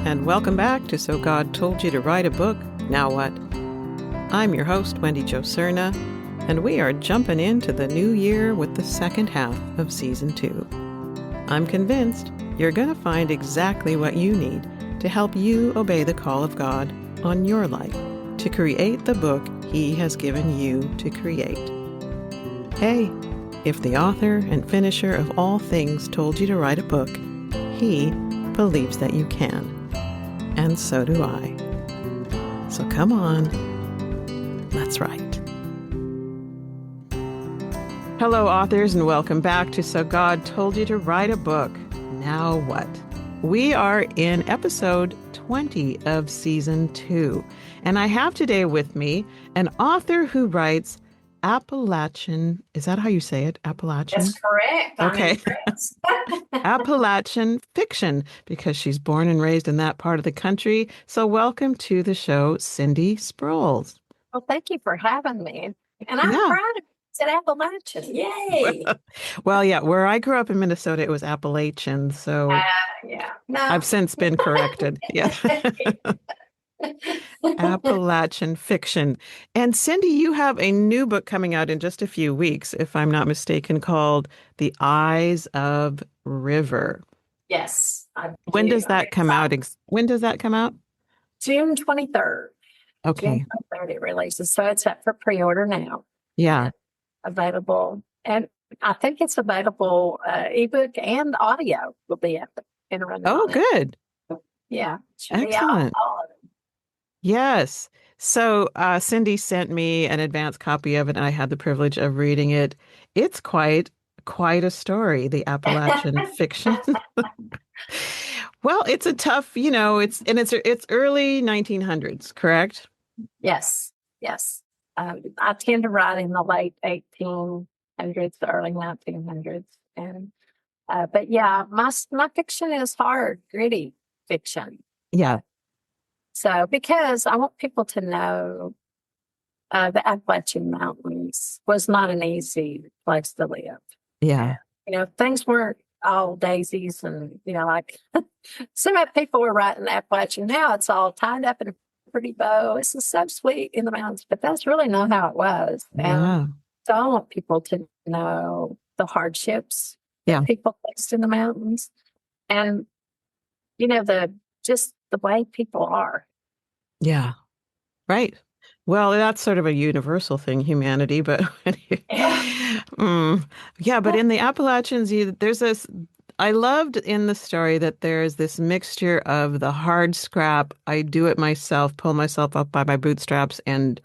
and welcome back to So God Told You to Write a Book, Now What? I'm your host, Wendy Jo Cerna, and we are jumping into the new year with the second half of Season 2. I'm convinced you're going to find exactly what you need to help you obey the call of God on your life to create the book He has given you to create. Hey, if the author and finisher of all things told you to write a book, He believes that you can. And so do I. So come on, let's write. Hello, authors, and welcome back to So God Told You to Write a Book. Now what? We are in episode 20 of Season 2, and I have today with me an author who writes Appalachian, is that how you say it? Appalachian? That's correct. Okay. Appalachian fiction, because she's born and raised in that part of the country. So welcome to the show, Cindy Sproles. Well, thank you for having me. And I'm proud of it, Appalachian. Yay. Well, yeah, where I grew up in Minnesota, it was Appalachian. So No. I've since been corrected. Yeah. Appalachian fiction. And Cindy, you have a new book coming out in just a few weeks, if I'm not mistaken, called The Eyes of River. Yes. When does that come out? When does that come out? June 23rd. Okay. June 23rd it releases. So it's up for pre-order now. Yeah. Available. And I think it's available ebook and audio will be up and running. Oh, good. Yeah. Excellent. Yes. So Cindy sent me an advance copy of it, and I had the privilege of reading it. It's quite a story, the Appalachian fiction. Well, it's a tough, it's early 1900s, correct? Yes. I tend to write in the late 1800s, early 1900s, and but yeah, my fiction is hard, gritty fiction. Yeah. So, because I want people to know the Appalachian Mountains was not an easy place to live. Yeah. Things weren't all daisies and, like some people were writing Appalachian. Now it's all tied up in a pretty bow. This is so sweet in the mountains, but that's really not how it was. Yeah. And so I want people to know the hardships that people faced in the mountains and, the way people are. Yeah. Right. Well, that's sort of a universal thing, humanity, but but in the Appalachians, there's this, I loved in the story that there's this mixture of the hard scrap, I do it myself, pull myself up by my bootstraps and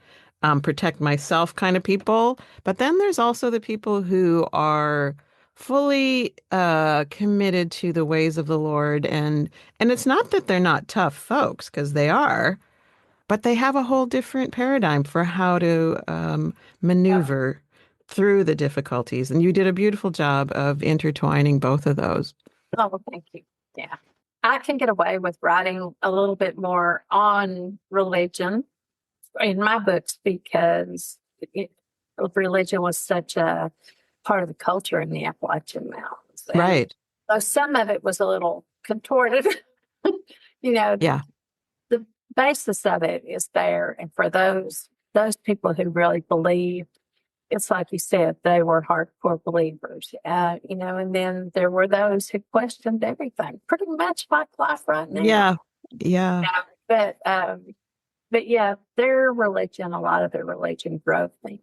protect myself kind of people. But then there's also the people who are fully committed to the ways of the Lord. And it's not that they're not tough folks, because they are, but they have a whole different paradigm for how to maneuver through the difficulties. And you did a beautiful job of intertwining both of those. Oh, thank you. Yeah. I can get away with writing a little bit more on religion in my books because religion was such a part of the culture in the Appalachian Mountains. And right. So some of it was a little contorted. The basis of it is there. And for those people who really believe, it's like you said, they were hardcore believers, and then there were those who questioned everything, pretty much like life right now. Yeah. But yeah, their religion, a lot of their religion drove them,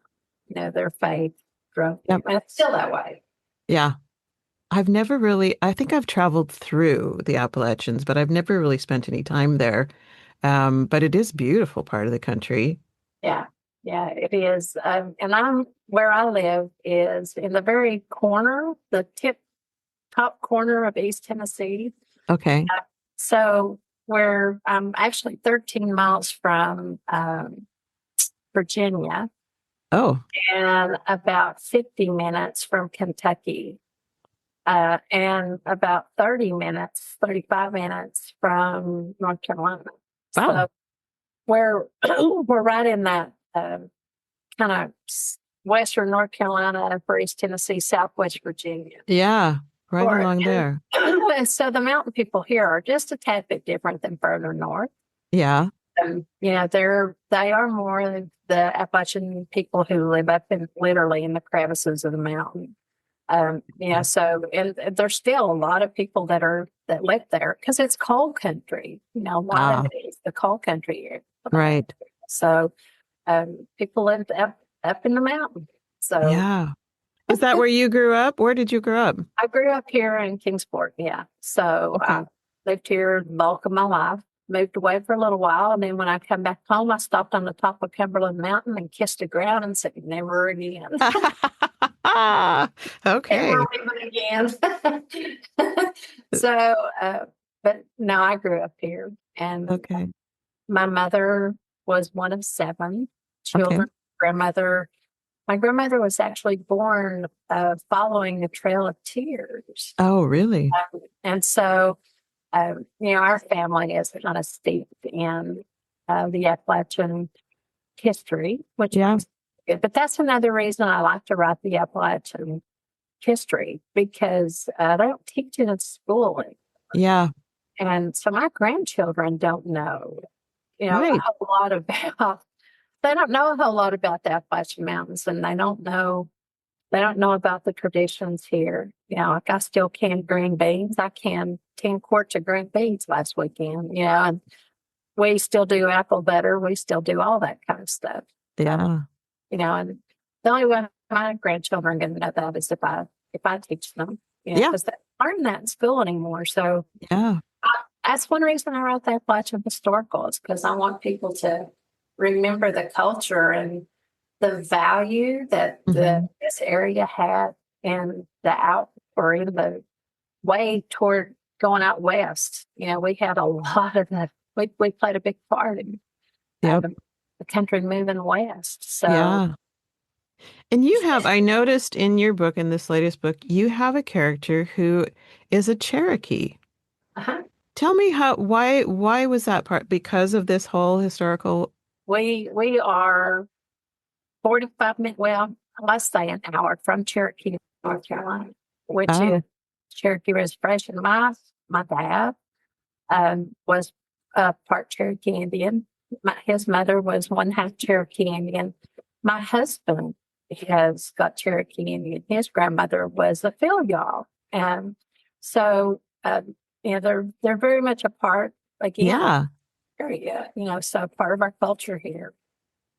their faith drove them. And it's still that way. Yeah. I think I've traveled through the Appalachians, but I've never really spent any time there. But it is a beautiful part of the country. Yeah, it is. And where I live is in the very corner, the top corner of East Tennessee. Okay. So where I'm actually 13 miles from Virginia. Oh. And about 50 minutes from Kentucky. And about 35 minutes from North Carolina. Wow. So we're right in that kind of western North Carolina, East Tennessee, Southwest Virginia. Yeah, right along there. So the mountain people here are just a tad bit different than further north. Yeah. They are more the Appalachian people who live up literally in the crevices of the mountain. So and there's still a lot of people that live there because it's coal country. A lot of it is the coal country here. Right. So people lived up in the mountain. So yeah. Is that where you grew up? Where did you grow up? I grew up here in Kingsport. Yeah. So I lived here the bulk of my life. Moved away for a little while, and then when I come back home, I stopped on the top of Cumberland Mountain and kissed the ground and said, "Never again." Okay. Never even again. So, but no, I grew up here, and my mother was one of 7 children. My grandmother was actually born following the Trail of Tears. Oh, really? And so. Our family is kind of steeped in the Appalachian history, which is good. But that's another reason I like to write the Appalachian history because they don't teach it in school anymore. Yeah. And so my grandchildren don't know, a whole lot about. They don't know a whole lot about the Appalachian Mountains, and they don't know about the traditions here. Like I still can green beans. I canned 10 quarts of green beans last weekend, and we still do apple butter. We still do all that kind of stuff. Yeah. And the only way my grandchildren are going to know that is if I teach them, because they aren't that in school anymore. So that's one reason I wrote the Appalachian Historical is because I want people to remember the culture and the value that this area had in the way toward going out west. We had a lot of that. We played a big part in the country moving west. So, and I noticed in your book, in this latest book, you have a character who is a Cherokee. Tell me why was that part? Because of this whole historical. We are 45 minutes, let's say an hour from Cherokee, North Carolina, which is Cherokee Reservation. My dad was part Cherokee Indian. His mother was 1/2 Cherokee Indian. My husband has got Cherokee Indian. His grandmother was a Filial. And so, they're very much a part, area, so part of our culture here.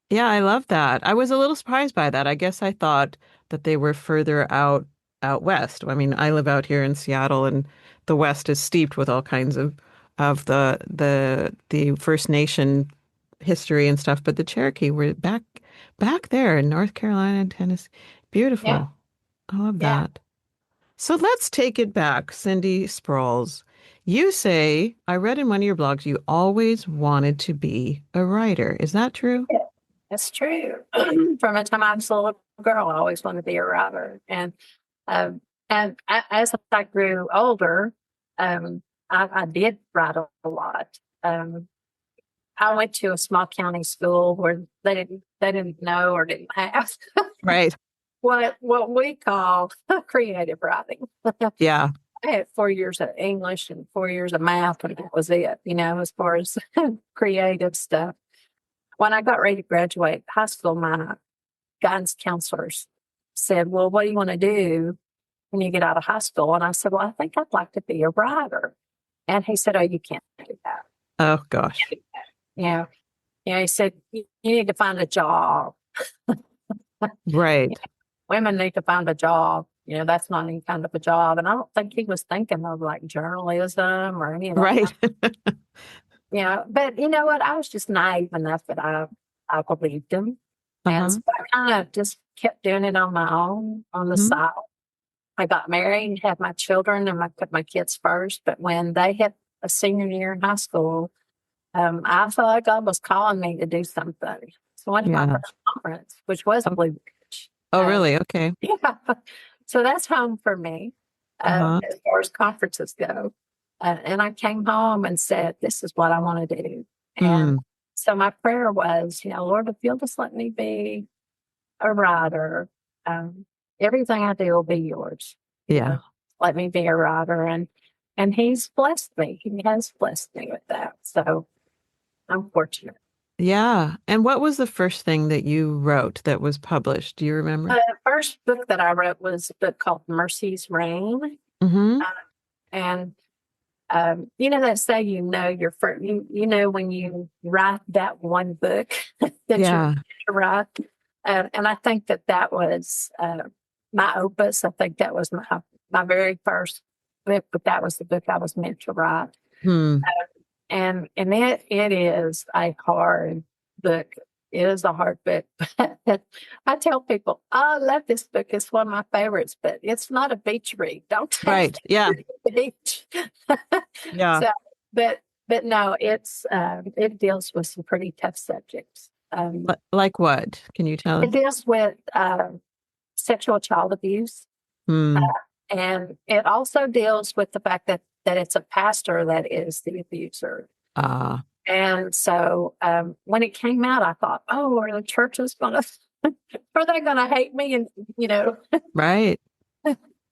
Yeah, I love that. I was a little surprised by that. I guess I thought that they were further out west. I mean, I live out here in Seattle, and the West is steeped with all kinds of the First Nation history and stuff. But the Cherokee were back there in North Carolina and Tennessee. Beautiful. Yeah. I love that. So let's take it back, Cindy Sproles. You say, I read in one of your blogs, you always wanted to be a writer. Is that true? Yeah. That's true. From the time I was a little girl, I always wanted to be a writer. And as I grew older, I did write a lot. I went to a small county school where they didn't know or didn't have what we call creative writing. Yeah. I had 4 years of English and 4 years of math, and that was it. As far as creative stuff. When I got ready to graduate high school, my guidance counselors said, "Well, what do you want to do when you get out of high school?" And I said, "Well, I think I'd like to be a writer." And he said, "Oh, you can't do that." Oh, gosh. He said, you need to find a job. Right. Women need to find a job. That's not any kind of a job. And I don't think he was thinking of like journalism or any of that. Right. But you know what? I was just naive enough that I believed him. And so I kind of just kept doing it on my own, on the side. I got married, had my children, and I put my kids first. But when they hit a senior year in high school, I felt like God was calling me to do something. So I went to my first conference, which was Blue Ridge. Oh, really? Okay. Yeah. So that's home for me as far as conferences go. And I came home and said, this is what I want to do. And so my prayer was, Lord, if you'll just let me be a writer, everything I do will be yours. Yeah. let me be a writer, and he's blessed me. He has blessed me with that. So I'm fortunate. Yeah. And what was the first thing that you wrote that was published? Do you remember? The first book that I wrote was a book called Mercy's Reign. Mm-hmm. And they say, your first, when you write that one book that you're to write. And I think that was my opus. I think that was my very first book, but that was the book I was meant to write. And it is a hard book. It is a hard book. I tell people, I love this book. It's one of my favorites, but it's not a beach read. Don't take right. Yeah. beach. Yeah. So, but no, it deals with some pretty tough subjects. Like what? Can you tell us? It deals with sexual child abuse. And it also deals with the fact that it's a pastor that is the abuser. And so when it came out, I thought, oh, are the churches are they going to hate me and, right.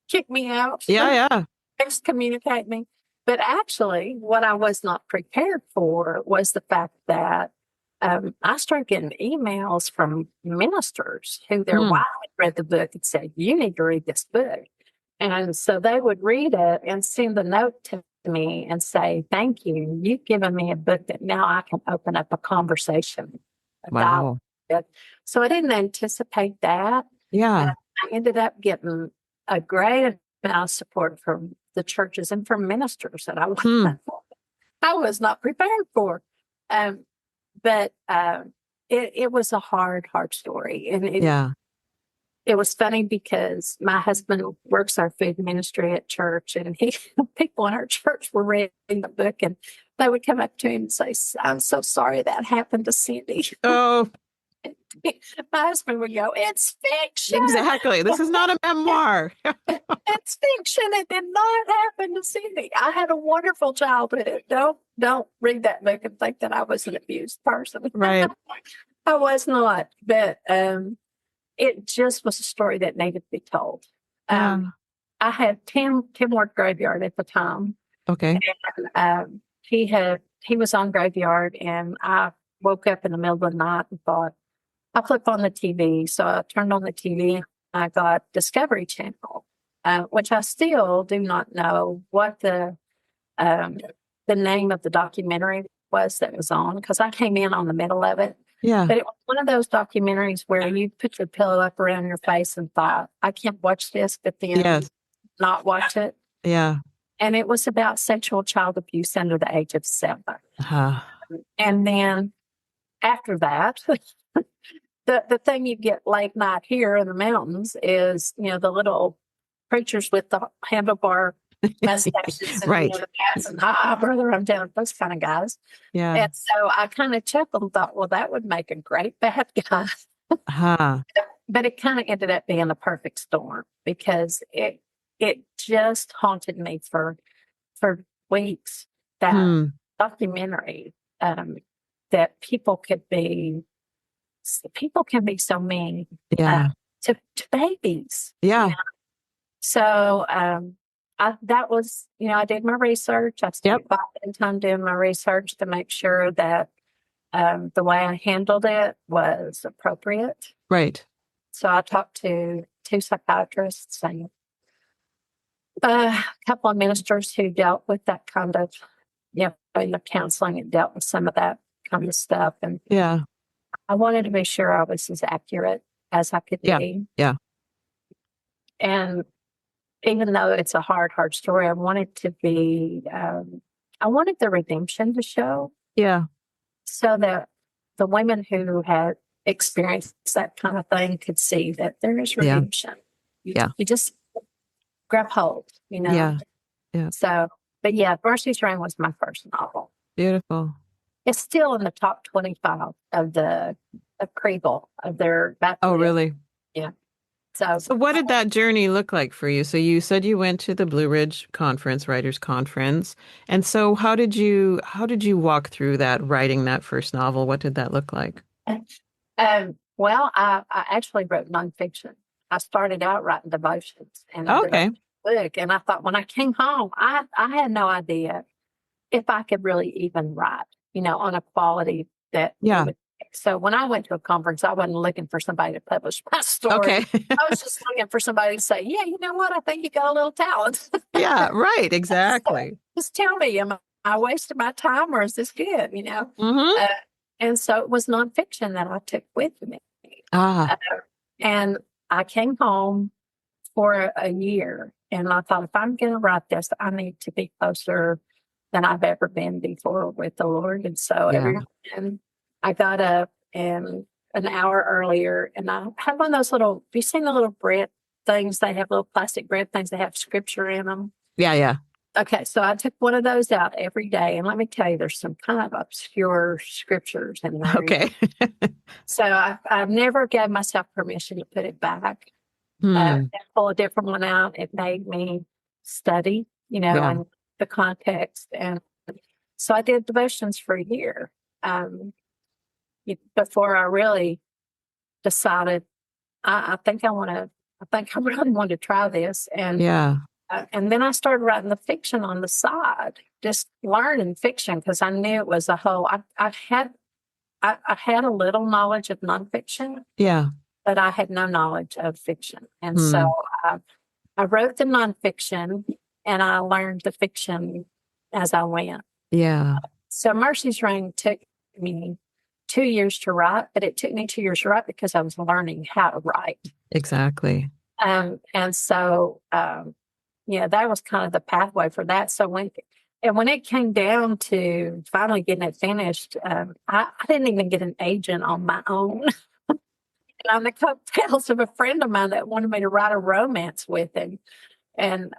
kick me out? Yeah. Excommunicate me. But actually, what I was not prepared for was the fact that I started getting emails from ministers who their wife had read the book and said, you need to read this book. And so they would read it and send a note to me and say, thank you. You've given me a book that now I can open up a conversation. Wow. So I didn't anticipate that. Yeah. I ended up getting a great amount of support from the churches and from ministers that I was not prepared for. But it was a hard story. And it was funny because my husband works our food ministry at church, and people in our church were reading the book, and they would come up to him and say, I'm so sorry that happened to Cindy. Oh. My husband would go, it's fiction. Exactly. This is not a memoir. It's fiction. It did not happen to Cindy. I had a wonderful childhood. Don't read that book and think that I was an abused person. Right. I was not. But it just was a story that needed to be told. I had Tim worked graveyard at the time. Okay. And he was on graveyard, and I woke up in the middle of the night and thought, I flipped on the TV. So I turned on the TV and I got Discovery Channel, which I still do not know what the name of the documentary was that was on, because I came in on the middle of it. Yeah. But it was one of those documentaries where you put your pillow up around your face and thought, I can't watch this, but then not watch it. Yeah. And it was about sexual child abuse under the age of 7. And then after that, the thing you get late night here in the mountains is, the little preachers with the handlebar mustaches and right. The hats and hi, brother, I'm down, those kind of guys. Yeah. And so I kind of chuckled and thought, well, that would make a great bad guy. But it kind of ended up being a perfect storm, because it just haunted me for weeks. That documentary, that people can be so mean to babies. Yeah. So that was, I did my research. I spent time doing my research to make sure that the way I handled it was appropriate. Right. So I talked to 2 psychiatrists and a couple of ministers who dealt with that kind of, counseling and dealt with some of that kind of stuff. And I wanted to be sure I was as accurate as I could be. Yeah. And even though it's a hard story, I wanted to be, I wanted the redemption to show. Yeah. So that the women who had experienced that kind of thing could see that there is redemption. You just grab hold, Yeah. So, but Mercy's Reign was my first novel. Beautiful. It's still in the top 25 of Kriegel, of their battle. Oh, really? Yeah. So what did that journey look like for you? So you said you went to the Blue Ridge Conference, Writers Conference. And so how did you walk through that, writing that first novel? What did that look like? Well, I actually wrote nonfiction. I started out writing devotions. And okay. book. And I thought when I came home, I had no idea if I could really even write, on a quality that it would take. So when I went to a conference, I wasn't looking for somebody to publish my story. Okay. I was just looking for somebody to say, yeah, you know what? I think you got a little talent. Yeah, right. Exactly. So just tell me, am I wasting my time or is this good? Mm-hmm. And so it was nonfiction that I took with me. Ah. And I came home for a year and I thought, if I'm going to write this, I need to be closer than I've ever been before with the Lord. And so every morning I got up and an hour earlier and I had one of those little, have you seen the little bread things? They have little plastic bread things that have scripture in them. Yeah. Okay, so I took one of those out every day. And let me tell you, there's some kind of obscure scriptures in there. Okay. So I've never gave myself permission to put it back. And pull a different one out. It made me study, and the context. And so I did devotions for a year before I really decided I think I really want to try this. And and then I started writing the fiction on the side, just learning fiction because I knew it was a whole. I had a little knowledge of nonfiction. Yeah. But I had no knowledge of fiction. And so I wrote the nonfiction and I learned the fiction as I went. Yeah. So Mercy's Ring took me 2 years to write, but it took me 2 years to write because I was learning how to write. Exactly. And so, that was kind of the pathway for that. So when it came down to finally getting it finished, I didn't even get an agent on my own. On the coattails of a friend of mine that wanted me to write a romance with him. And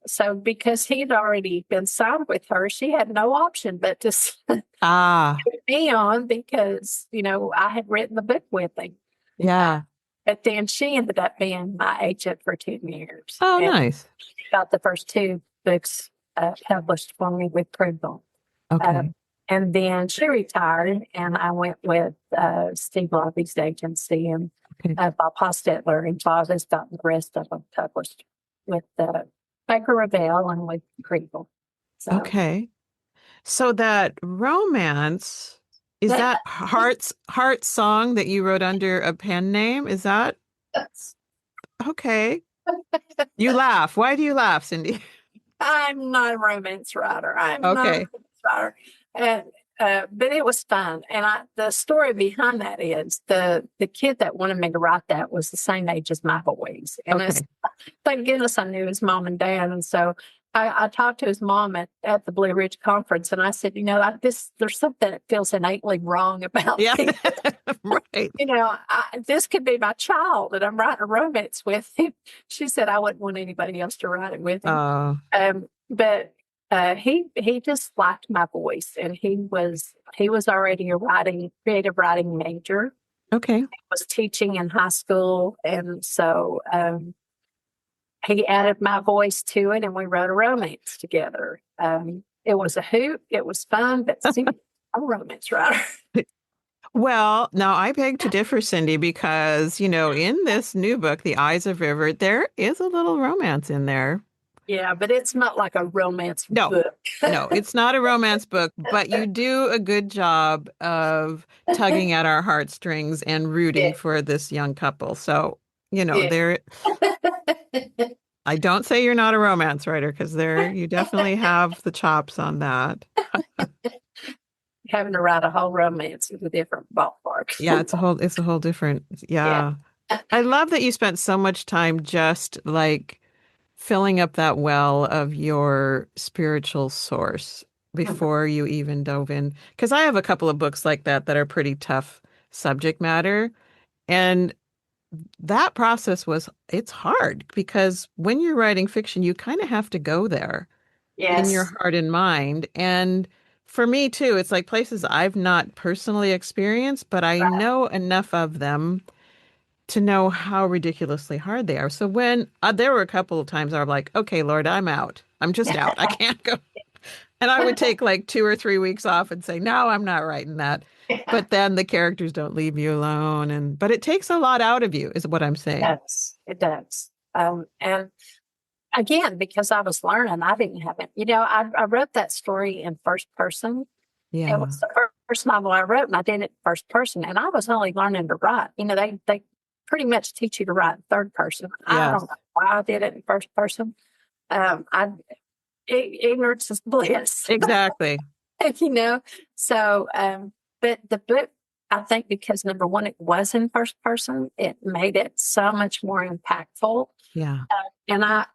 so because he'd already been signed with her, she had no option but to put me on because, I had written the book with him. Yeah. But then she ended up being my agent for 2 years. Oh, nice. She got the first 2 books published for me with Prudhoe. Okay. And then she retired, and I went with Steve Lobby's agency and Bob Hostetler, and Bob has gotten the rest of them published with Baker Revell and with Kriegel. So, okay. So that romance, is that Heart Song that you wrote under a pen name? Is that? Yes. Okay. You laugh. Why do you laugh, Cindy? I'm not a romance writer. I'm not a romance writer. And, but it was fun. And the story behind that is the kid that wanted me to write that was the same age as my boys. And thank goodness I knew his mom and dad. And so I talked to his mom at the Blue Ridge Conference, and I said, there's something that feels innately wrong about this. Right. This could be my child that I'm writing a romance with. She said I wouldn't want anybody else to write it with him. But he just liked my voice, and he was already a creative writing major. Okay. He was teaching in high school, and so he added my voice to it, and we wrote a romance together. It was a hoot. It was fun, but I'm a romance writer. Well, now I beg to differ, Cindy, because, in this new book, The Eyes of River, there is a little romance in there. Yeah, but it's not like a romance book. No, it's not a romance book, but you do a good job of tugging at our heartstrings and rooting for this young couple. So, there. I don't say you're not a romance writer because you definitely have the chops on that. Having to write a whole romance is a different ballpark. Yeah, it's a whole different. Yeah. I love that you spent so much time just like filling up that well of your spiritual source before you even dove in. Because I have a couple of books like that are pretty tough subject matter. And that process it's hard because when you're writing fiction, you kind of have to go there in your heart and mind. And for me too, it's like places I've not personally experienced, but I know enough of them to know how ridiculously hard they are. So when there were a couple of times I was like, okay, Lord, I'm out. I'm just out. I can't go. And I would take like 2 or 3 weeks off and say, no, I'm not writing that. But then the characters don't leave you alone. But it takes a lot out of you is what I'm saying. It does. And again, because I was learning, I didn't have it. I wrote that story in first person. It Yeah. was the first novel I wrote, and I did it in first person. And I was only learning to write. They pretty much teach you to write in third person. I Yes. don't know why I did it in first person. Ignorance is bliss. Exactly. So, but the book, I think, because number one, it was in first person, it made it so much more impactful. Yeah. And I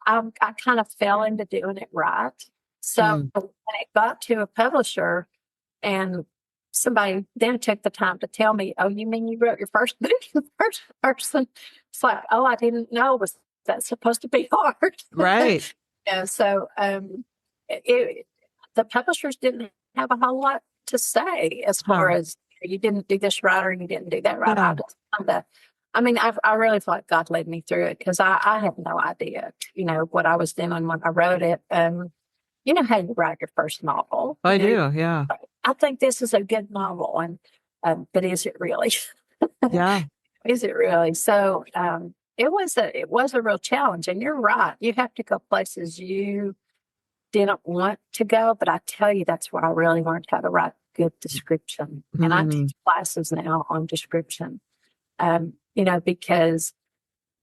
kind of fell into doing it right. So when it got to a publisher, and somebody then took the time to tell me, "Oh, you mean you wrote your first book in first person?" It's like, "Oh, I didn't know was that supposed to be hard." Right. So the publishers didn't have a whole lot to say as far as you didn't do this right or you didn't do that right. I really feel like God led me through it, because I had no idea, what I was doing when I wrote it. You know how you write your first novel. I do. Yeah. I think this is a good novel, but is it really? Yeah. Is it really? So it was a real challenge, and you're right. You have to go places you didn't want to go, but I tell you, that's where I really learned how to write good description. And I teach classes now on description. Because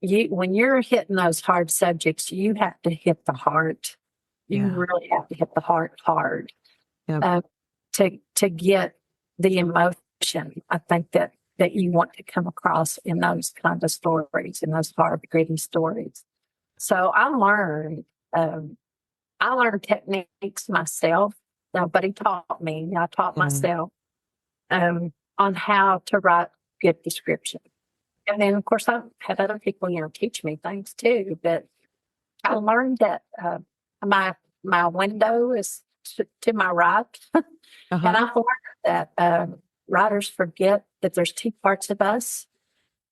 when you're hitting those hard subjects, you have to hit the heart. You really have to hit the heart hard to get the emotion. I think that you want to come across in those kind of stories, in those hard, gritty stories. So I learned techniques myself. Nobody taught me. I taught myself on how to write good description. And then, of course, I've had other people, teach me things too. But I learned that my window is to my right. And I've learned that writers forget that there's two parts of us.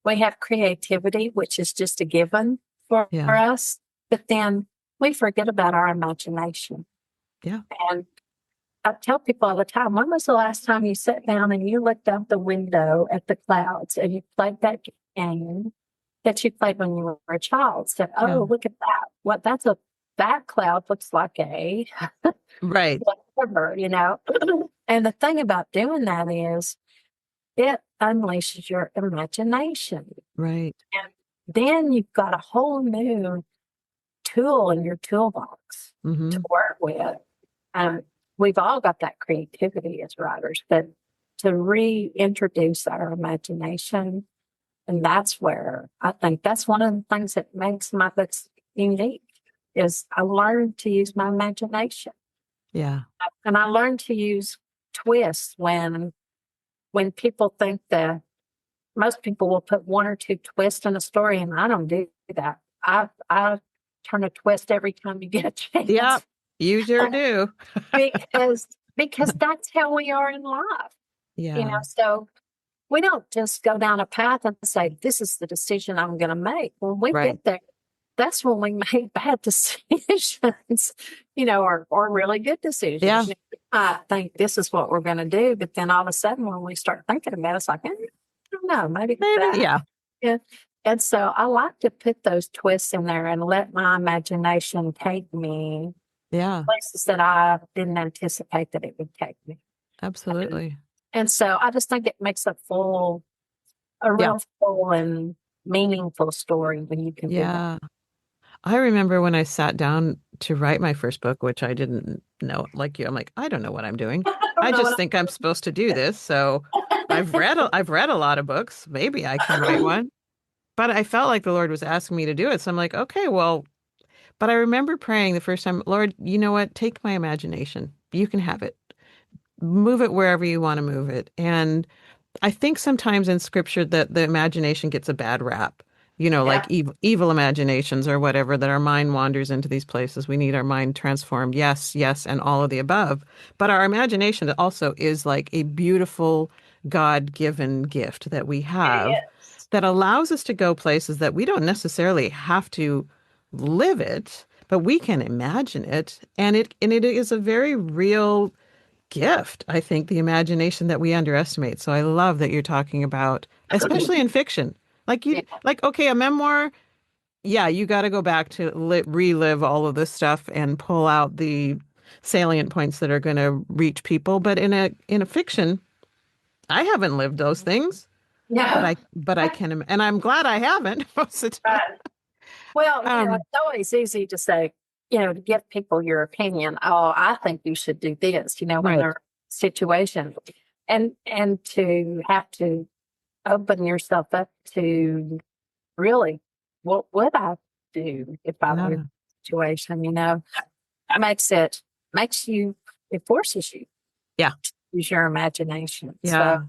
We have creativity, which is just a given for us. But then we forget about our imagination. Yeah. And I tell people all the time, when was the last time you sat down and you looked out the window at the clouds and you played that game that you played when you were a child? Said, "Oh, look at that. That cloud looks like a right. whatever, And the thing about doing that is it unleashes your imagination. Right. And then you've got a whole new tool in your toolbox to work with. We've all got that creativity as writers, but to reintroduce our imagination, and that's where I think that's one of the things that makes my books unique, is I learned to use my imagination. Yeah. And I learned to use twists when people think that most people will put one or two twists in a story, and I don't do that. I turn a twist every time you get a chance. Yeah, you sure do. because that's how we are in life. Yeah. So we don't just go down a path and say, "This is the decision I'm going to make." When we get there, that's when we make bad decisions, or really good decisions. Yeah. I think this is what we're going to do, but then all of a sudden, when we start thinking about it, it's like, I don't know, maybe that. Yeah. And so I like to put those twists in there and let my imagination take me places that I didn't anticipate that it would take me. Absolutely. And so I just think it makes a real full and meaningful story when you can do that. I remember when I sat down to write my first book, which I didn't know, like you, I'm like, I don't know what I'm doing. I just think I'm supposed to do this. So I've read a lot of books. Maybe I can write one. But I felt like the Lord was asking me to do it. So I'm like, okay, well, but I remember praying the first time, "Lord, you know what? Take my imagination. You can have it. Move it wherever you want to move it." And I think sometimes in scripture that the imagination gets a bad rap, like evil imaginations or whatever, that our mind wanders into these places. We need our mind transformed. Yes, yes, and all of the above. But our imagination also is like a beautiful God-given gift that we have that allows us to go places that we don't necessarily have to live it, but we can imagine it. And it is a very real gift, I think, the imagination that we underestimate. So I love that you're talking about, especially in fiction. Like okay, a memoir, yeah, you got to go back to relive all of this stuff and pull out the salient points that are going to reach people. But in a fiction, I haven't lived those things, but Yeah. I can, and I'm glad I haven't most of the time. Right. Well, Um, it's always easy to say, to give people your opinion. Oh, I think you should do this, when right. they're situation, and to have to open yourself up to really what would I do if I were in Yeah. a situation, it makes you, it forces you Yeah. to use your imagination. So, Yeah.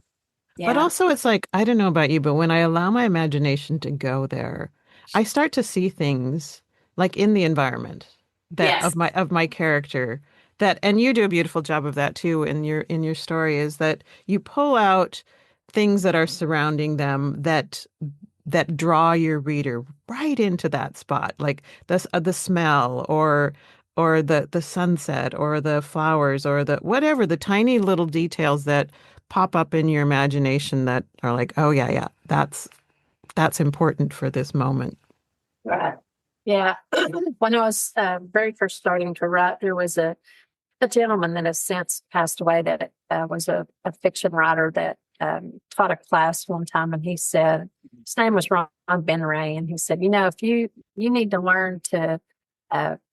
But yeah. also it's like, I don't know about you, but when I allow my imagination to go there, I start to see things like in the environment that Yes. of my character that, and you do a beautiful job of that too in your story, is that you pull out things that are surrounding them that draw your reader right into that spot, like the smell or the sunset or the flowers or the whatever, the tiny little details that pop up in your imagination that are like, oh yeah, yeah, that's important for this moment. Right. Yeah. When I was very first starting to write, there was a gentleman that has since passed away that was a fiction writer that taught a class one time, and he said his name was Ron Ben Ray, and he said, if you need to learn to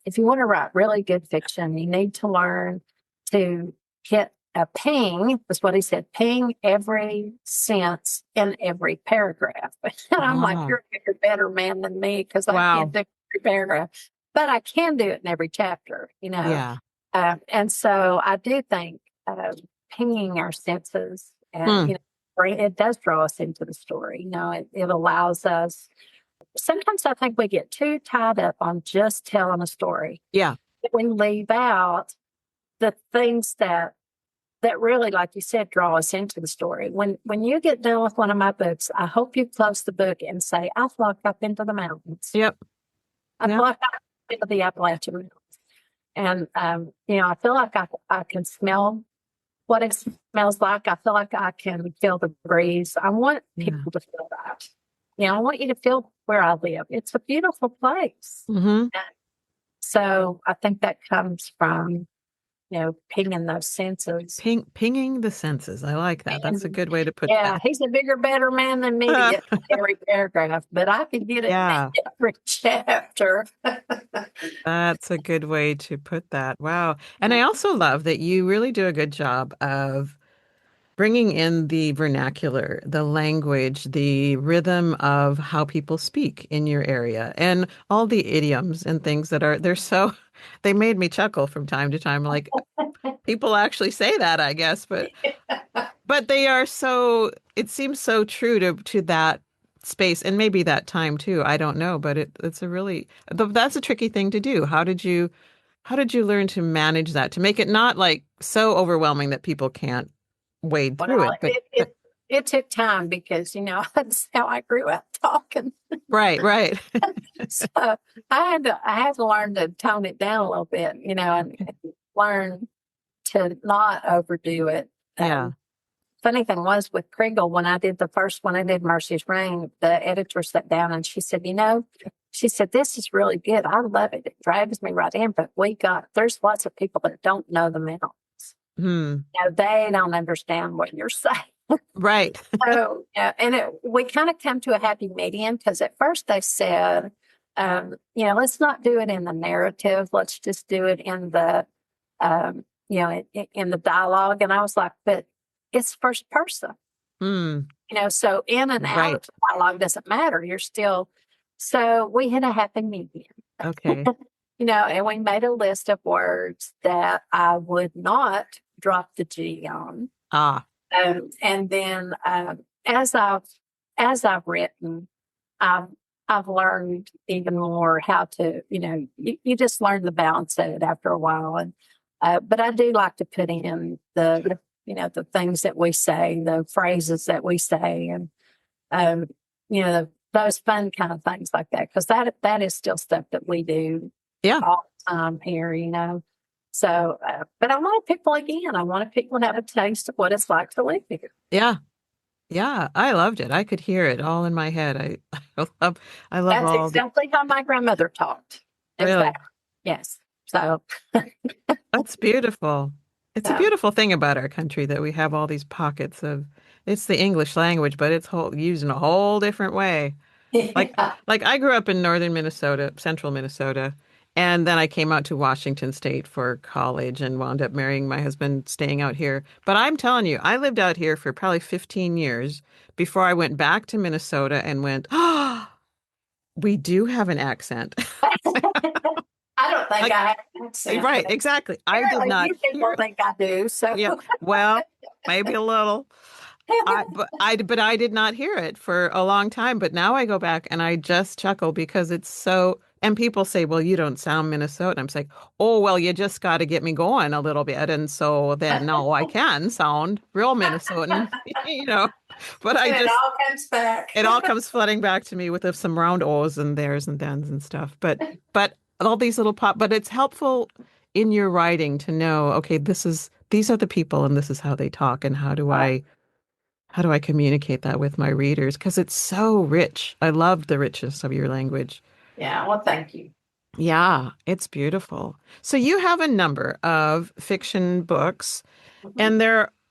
if you want to write really good fiction, you need to learn to hit a ping, was what he said, ping every sentence in every paragraph. And I'm like, Ah, you're a bigger, better man than me because I can't wow. do every paragraph, but I can do it in every chapter. Yeah. And so I do think pinging our senses and, Hmm. it does draw us into the story. It allows us. Sometimes I think we get too tied up on just telling a story. Yeah. We leave out the things that really, like you said, draw us into the story. When you get done with one of my books, I hope you close the book and say, "I've walked up into the mountains. Yep. I've Yep. walked up into the Appalachian Mountains." And, I feel like I can smell what it smells like. I feel like I can feel the breeze. I want Yeah. people to feel that. I want you to feel where I live. It's a beautiful place. Mm-hmm. And so I think that comes from, pinging those senses. Pinging the senses. I like that. That's a And good way to put yeah, that. he's a bigger, better man than me to get every paragraph, but I can get it in Yeah. every chapter. That's a good way to put that. Wow. And I also love that you really do a good job of bringing in the vernacular, the language, the rhythm of how people speak in your area, and all the idioms and things they're so, they made me chuckle from time to time. Like people actually say that, I guess, but they are so, it seems so true to that space and maybe that time too. I don't know, but it's a really, that's a tricky thing to do. How did you learn to manage that, to make it not like so overwhelming that people can't wade through Well, it, but it took time because, that's how I grew up talking. right, right. So I had to learn to tone it down a little bit, and learn to not overdo it. Yeah. Funny thing was with Kringle, when I did the first one, I did Mercy's Reign, the editor sat down and she said, she said, this is really good. I love it. It drags me right in, but there's lots of people that don't know the middle. Hmm. They don't understand what you're saying. Right. So, and we kind of come to a happy medium because at first they said, let's not do it in the narrative. Let's just do it in the, in the dialogue. And I was like, but it's first person, Hmm. so in and out of Right. the dialogue doesn't matter. You're still, so we hit a happy medium, Okay. and we made a list of words that I would not drop the G on. Ah. And then as I've written, I've I've learned even more how to, you just learn the balance of it after a while. And but I do like to put in the things that we say, the phrases that we say, and um, those fun kind of things like that, because that is still stuff that we do Yeah. all the time here. So, but I want people again. I want people to have a taste of what it's like to live here. Yeah. Yeah, I loved it. I could hear it all in my head. I love, I love That's all the, exactly how my grandmother talked. really. Exactly. Yes. So, That's beautiful. It's a so beautiful thing about our country that we have all these pockets of, it's the English language, but it's used in a whole different way. Like, yeah. like I grew up in northern Minnesota, central Minnesota, and then I came out to Washington State for college and wound up marrying my husband, staying out here. But I'm telling you, I lived out here for probably 15 years before I went back to Minnesota and went, oh, we do have an accent. I don't think Like, I have an accent, right, but exactly. I did apparently not you hear people it. think I do. So, Yeah. Well, maybe a little. But I did not hear it for a long time. But now I go back and I just chuckle because it's so. And people say, "Well, you don't sound Minnesotan." I'm like, "Oh, well, you just got to get me going a little bit." And so then, no, I can sound real Minnesotan, you know. But I and it just all comes back. it all comes flooding back to me with some round O's and there's and thens and stuff. But all these little pop. But it's helpful in your writing to know, okay, these are the people and this is how they talk and how do I communicate that with my readers? Because it's so rich. I love the richness of your language. Yeah. Well, thank you. Yeah, it's beautiful. So you have a number of fiction books, Mhm. and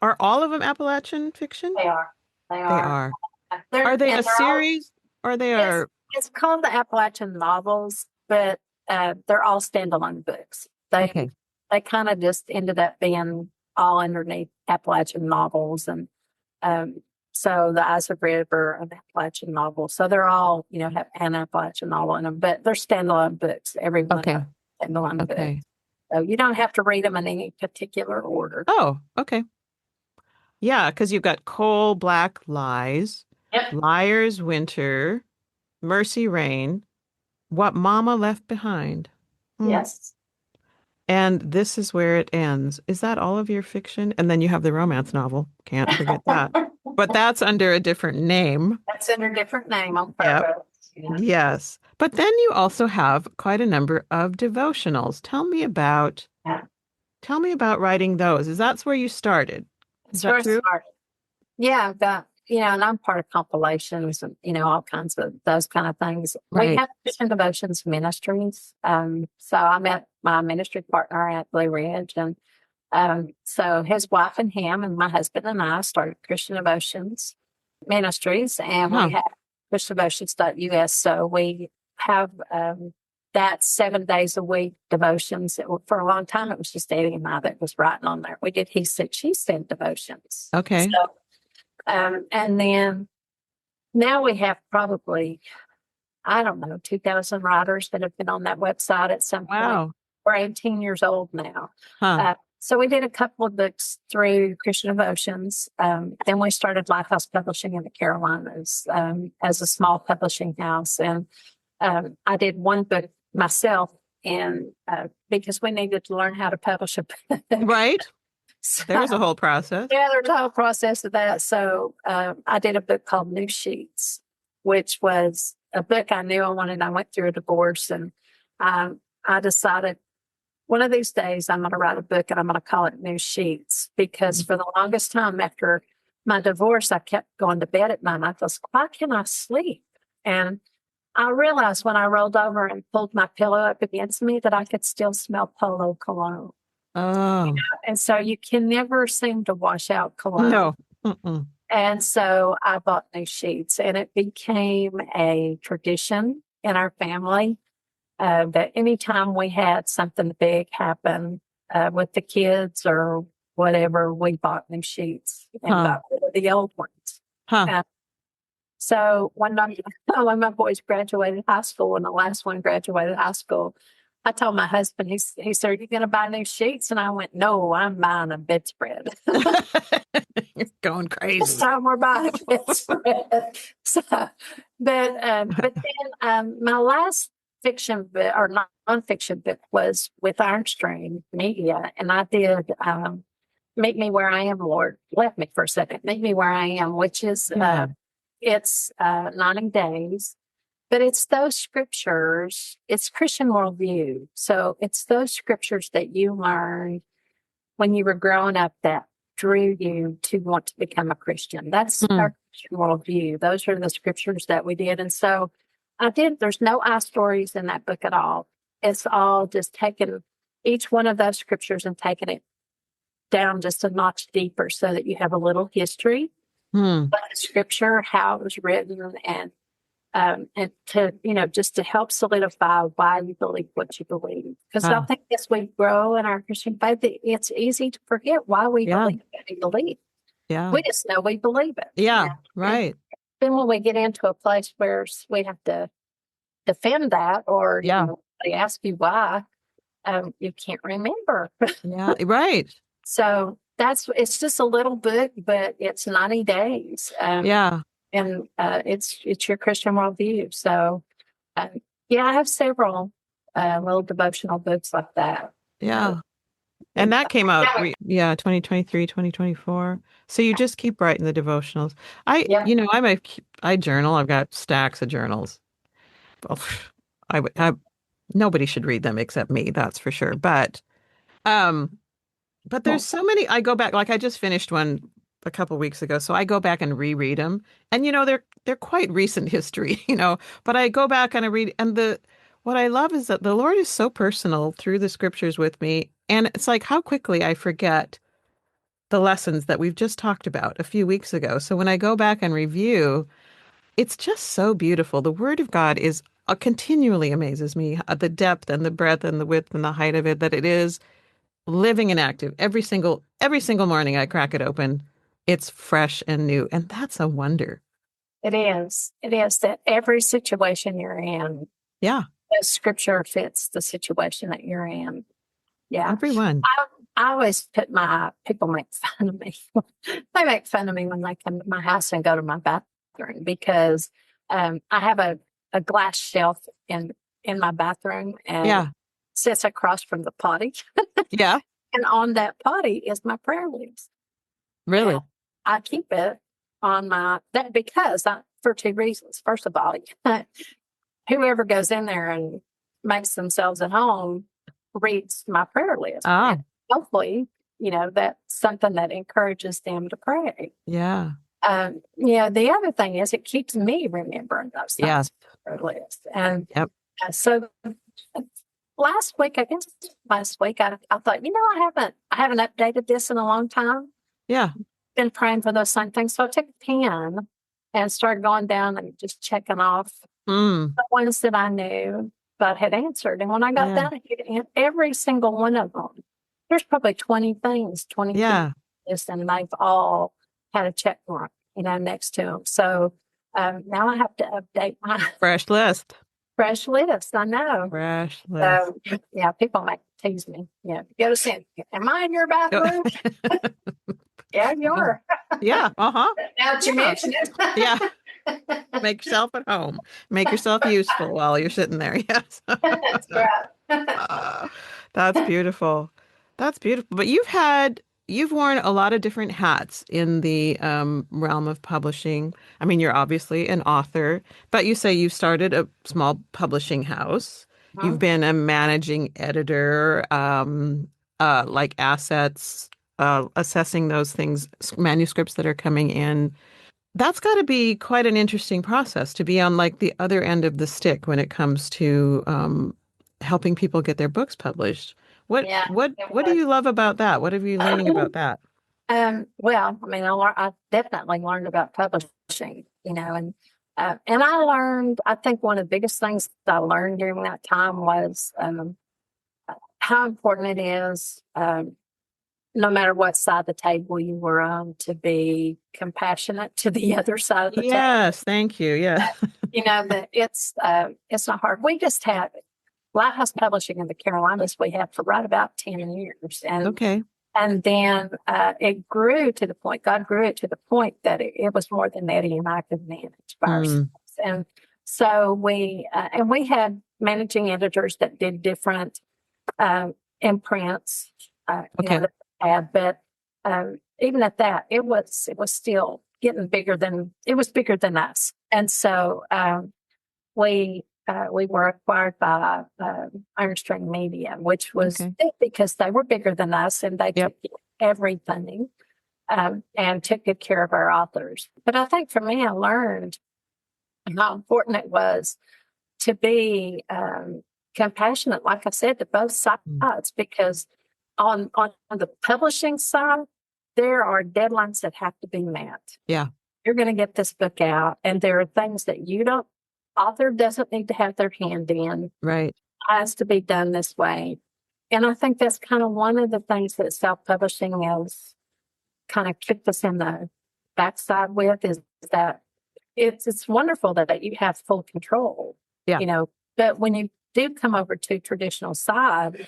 are all of them Appalachian fiction? They are. They They are. are. Are they a They're all. series or they It's are it's called the Appalachian novels, but they're all standalone books. okay. They kind of just ended up being all underneath Appalachian novels, and um, so the Eyes of River are an Appalachian novel. So they're all have an Appalachian novel in them, but they're standalone books. Every one of Okay. them standalone books. Okay. So you don't have to read them in any particular order. Oh, okay. Yeah, because you've got Coal Black Lies, Yep. Liar's Winter, Mercy Rain, What Mama Left Behind. Hmm. Yes. And This Is Where It Ends. Is that all of your fiction? And then you have the romance novel. Can't forget that. But that's under a different name. That's under a different name on Yep. purpose. Yes. But then you also have quite a number of devotionals. Yeah. Tell me about writing those. That's where you started? Is That's that where I true? started. Yeah, and I'm part of compilations and, all kinds of those kind of things. We Right. have Christian Devotions Ministries. So I met my ministry partner at Blue Ridge, and so his wife and him and my husband and I started Christian Devotions Ministries, and we Huh. have ChristianDevotions.us. So we have that 7 days a week devotions. For a long time, it was just Eddie and I that was writing on there. We did He Said, She Said devotions. Okay. So, and then now we have probably, I don't know, 2,000 writers that have been on that website at some point. Wow. We're 18 years old now. Huh. So we did a couple of books through Christian Devotions. Then we started Lighthouse Publishing in the Carolinas as a small publishing house. And I did one book myself, and because we needed to learn how to publish a book. Right. So, There's a whole process. yeah, there's a whole process of that. So I did a book called New Sheets, which was a book I knew I wanted. I went through a divorce, and I decided one of these days I'm going to write a book, and I'm going to call it New Sheets, because for the longest time after my divorce, I kept going to bed at night. And I thought, why can't I sleep? And I realized when I rolled over and pulled my pillow up against me that I could still smell Polo cologne. Oh, And so you can never seem to wash out cologne. no. Mm-mm. And so I bought New Sheets, and it became a tradition in our family that anytime we had something big happen with the kids or whatever, we bought New Sheets and Huh. got rid of the old ones. Huh. So when my boys graduated high school, and the last one graduated high school, I told my husband, he said, "Are you going to buy new sheets?" And I went, "No, I'm buying a bedspread." You're going This crazy. time we're buying a bedspread. So, but then my last fiction book or nonfiction book was with Ironstream Media, and I did Meet Me Where I Am, Lord. Left me for a second. Meet Me Where I Am, which is Yeah. it's 90 days. But it's those scriptures, it's Christian worldview. So it's those scriptures that you learned when you were growing up that drew you to want to become a Christian. That's Hmm. our Christian worldview. Those are the scriptures that we did. And so there's no I stories in that book at all. It's all just taking each one of those scriptures and taking it down just a notch deeper so that you have a little history of the scripture, how it was written, and to, just to help solidify why you believe what you believe. Because I think as we grow in our Christian faith, it's easy to forget why we believe what we believe. Yeah. We just know we believe it. Yeah, right. And then when we get into a place where we have to defend that, or they ask you why, you can't remember. Yeah, right. So it's just a little book, but it's 90 days. And it's your Christian worldview. So, I have several little devotional books like that. Yeah. And that came out, 2023, 2024. So you just keep writing the devotionals. I journal. I've got stacks of journals. Well, nobody should read them except me, that's for sure. But there's so many. I go back, like I just finished one a couple of weeks ago, so I go back and reread them. And they're quite recent history, But I go back and I read, and what I love is that the Lord is so personal through the scriptures with me, and it's like how quickly I forget the lessons that we've just talked about a few weeks ago. So when I go back and review, it's just so beautiful. The Word of God is continually amazes me, the depth and the breadth and the width and the height of it, that it is living and active. Every single morning I crack it open, it's fresh and new. And that's a wonder. It is. It is that every situation you're in, the scripture fits the situation that you're in. Yeah. Everyone. I always people make fun of me. They make fun of me when they come to my house and go to my bathroom because I have a glass shelf in my bathroom and sits across from the potty. Yeah. And on that potty is my prayer list. Really? And I keep it on for two reasons. First of all, whoever goes in there and makes themselves at home reads my prayer list. And hopefully, that's something that encourages them to pray. Yeah. The other thing is it keeps me remembering those things on the prayer list. And so last week, I thought, I haven't updated this in a long time. Yeah. Been praying for those same things. So I took a pen and started going down and just checking off the ones that I knew God had answered. And when I got down to every single one of them, there's probably 20 things, 20 things, and they've all had a check mark, next to them. So now I have to update my fresh list. Fresh list, I know. Fresh list. So, people might tease me. Go to Cynthia. Am I in your bathroom? Yeah, you are. Yeah. Now that you mention it. Yeah. Make yourself at home. Make yourself useful while you're sitting there. Yes. That's right. That's beautiful. That's beautiful. But you've worn a lot of different hats in the realm of publishing. I mean, you're obviously an author, but you say you started a small publishing house. You've been a managing editor, like assets, assessing those things, manuscripts that are coming in. That's got to be quite an interesting process to be on like the other end of the stick when it comes to helping people get their books published. What do you love about that? What have you learning about that? Well, I mean, I definitely learned about publishing, and I learned, I think one of the biggest things that I learned during that time was how important it is, no matter what side of the table you were on, to be compassionate to the other side of the table. Yes, thank you. Yeah. That it's not hard. We just had Lighthouse Publishing in the Carolinas. We had for right about 10 years. And then it grew to the point, God grew it to the point that it was more than Eddie and I could manage by ourselves. And so we had managing editors that did different imprints, but even at that, it was still getting bigger than us. And so we were acquired by Iron String Media, which was big because they were bigger than us and they took everything. and took good care of our authors. But I think for me, I learned how important it was to be compassionate, like I said, to both sides, because on the publishing side, there are deadlines that have to be met. Yeah. You're going to get this book out, and there are things that author doesn't need to have their hand in. Right. It has to be done this way. And I think that's kind of one of the things that self-publishing has kind of kicked us in the backside with, is that it's wonderful that you have full control. Yeah. But when you do come over to traditional side,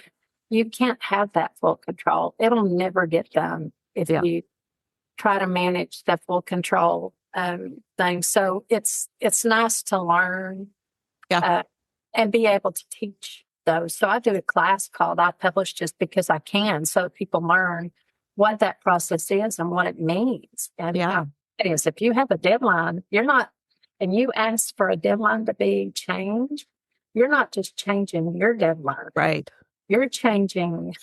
you can't have that full control. It'll never get done if you try to manage the full control thing. So it's nice to learn and be able to teach those. So I do a class called I Publish Just Because I Can, so people learn what that process is and what it means. And it is, if you have a deadline, and you ask for a deadline to be changed, you're not just changing your deadline. Right. You're changing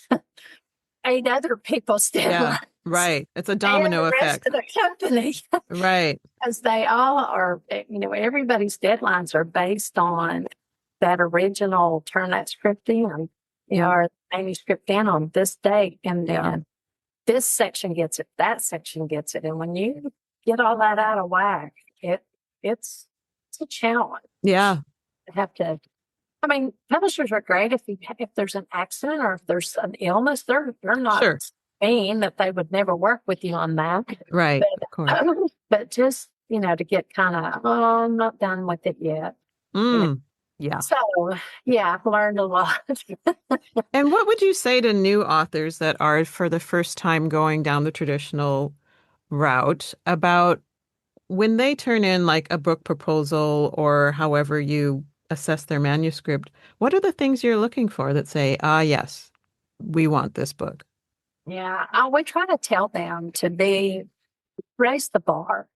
8 other people's deadlines. Yeah, right. It's a domino and the effect. Rest of the company. Right. Because they all are, everybody's deadlines are based on that original turn that script in, or manuscript in on this date. And then this section gets it, that section gets it. And when you get all that out of whack, it's a challenge. Yeah. Publishers are great if there's an accident or if there's an illness. They're not saying that they would never work with you on that. Right. Of course. But just, to get kind of, I'm not done with it yet. Yeah. So, I've learned a lot. And what would you say to new authors that are for the first time going down the traditional route about when they turn in like a book proposal or however you assess their manuscript, what are the things you're looking for that say, yes, we want this book? Yeah, we try to tell them to raise the bar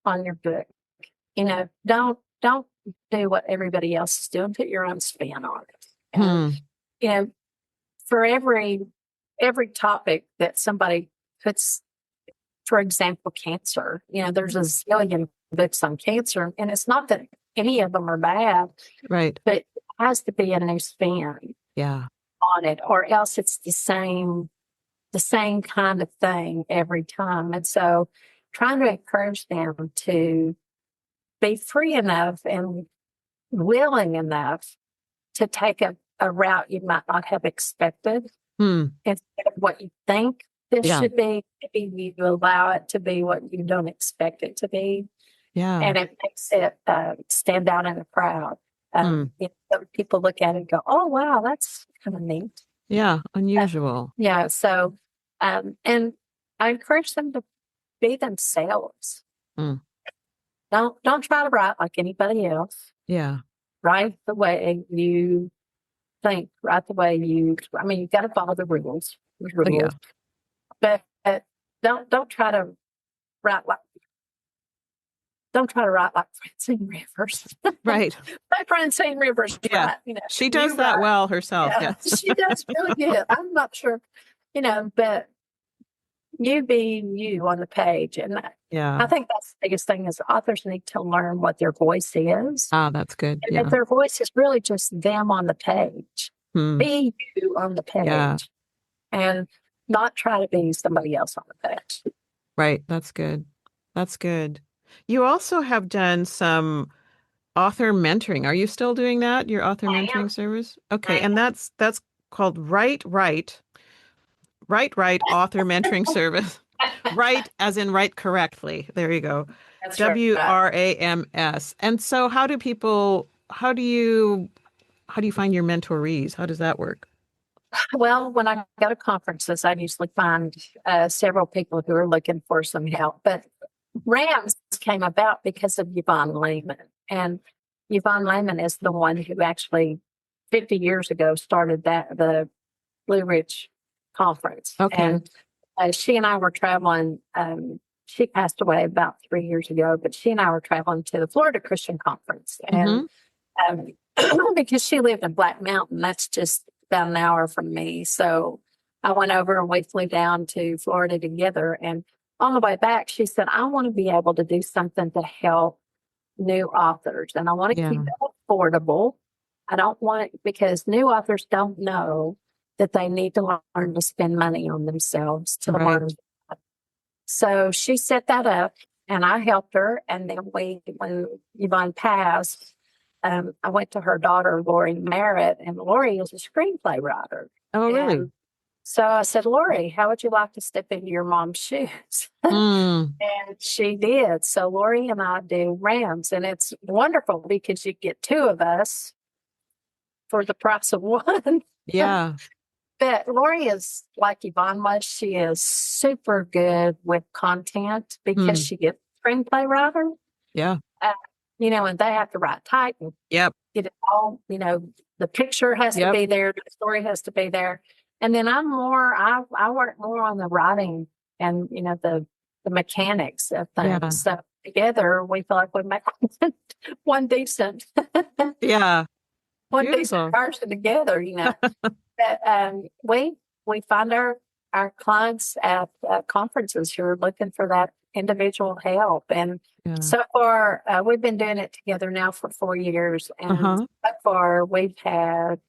on your book. Don't do what everybody else is doing. Put your own spin on it. And, for every topic that somebody puts, for example, cancer, there's a zillion books on cancer, and it's not that any of them are bad, right? But it has to be a new spin, on it, or else it's the same kind of thing every time. And so, trying to encourage them to be free enough and willing enough to take a route you might not have expected, instead of what you think this should be. Maybe you allow it to be what you don't expect it to be. Yeah. And it makes it stand out in the crowd. People look at it and go, oh, wow, that's kind of neat. Yeah, unusual. So, and I encourage them to be themselves. Don't try to write like anybody else. Yeah. Write the way you think, write the way you've got to follow the rules. But don't try to write like Francine Rivers. Right. Like Francine Rivers. Yeah. She does that well herself. Yeah. She does really good. I'm not sure, but you being you on the page. And I think that's the biggest thing is authors need to learn what their voice is. That's good. And if their voice is really just them on the page. Be you on the page. And not try to be somebody else on the page. Right. That's good. That's good. You also have done some author mentoring. Are you still doing that? Your author mentoring service? Okay. And that's called Write Author Mentoring Service. Write as in write correctly. There you go. That's WRAMS. And so how do you find your mentorees? How does that work? Well, when I go to conferences, I usually find several people who are looking for some help. But RAMS came about because of Yvonne Lehman. And Yvonne Lehman is the one who actually 50 years ago started the Blue Ridge Conference. Okay. And she and I were traveling. She passed away about 3 years ago, but she and I were traveling to the Florida Christian Conference. And because she lived in Black Mountain, that's just about an hour from me. So I went over and we flew down to Florida together. And on the way back, she said, I want to be able to do something to help new authors, and I want to keep it affordable. I don't want it because new authors don't know that they need to learn to spend money on themselves to learn. So she set that up, and I helped her. And then when Yvonne passed, I went to her daughter, Lori Merritt, and Lori is a screenplay writer. Oh, really? So I said, Lori, how would you like to step into your mom's shoes? And she did. So Lori and I do Rams, and it's wonderful because you get two of us for the price of one. Yeah. But Lori is like Yvonne was. She is super good with content because she gets screenplay writer. Yeah. And they have to write tight and get it all, the picture has to be there, the story has to be there. And then I work more on the writing and, the mechanics of things. Yeah. So together we feel like we make one decent, one decent person together, But, we find our clients at conferences who are looking for that individual help. And so far, we've been doing it together now for 4 years. And so far, we've had,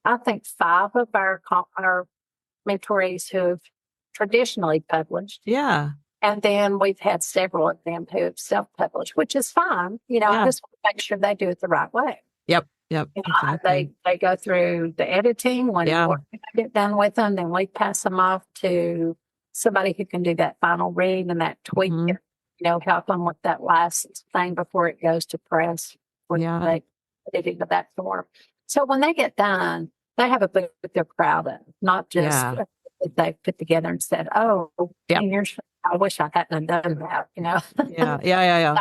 I think, 5 of our mentorees who've traditionally published. Yeah. And then we've had several of them who have self-published, which is fine. I just want to make sure they do it the right way. Yep. Exactly. They go through the editing. When we get done with them, then we pass them off to somebody who can do that final read and that tweak, help them with that last thing before it goes to press. They put it into that form. So when they get done, they have a book that they're proud of, not just that they put together and said, 10 years, I wish I hadn't done that, Yeah.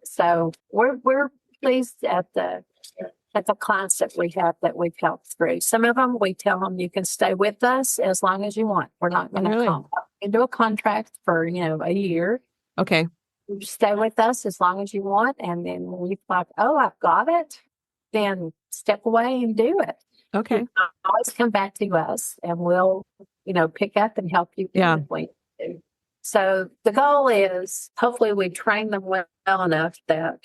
So we're pleased at the clients that we have that we've helped through. Some of them, we tell them you can stay with us as long as you want. We're not going to come into a contract for, a year. Okay. You stay with us as long as you want. And then when you like, I've got it, then step away and do it. Okay. You always come back to us and we'll, pick up and help you. So the goal is hopefully we train them well enough that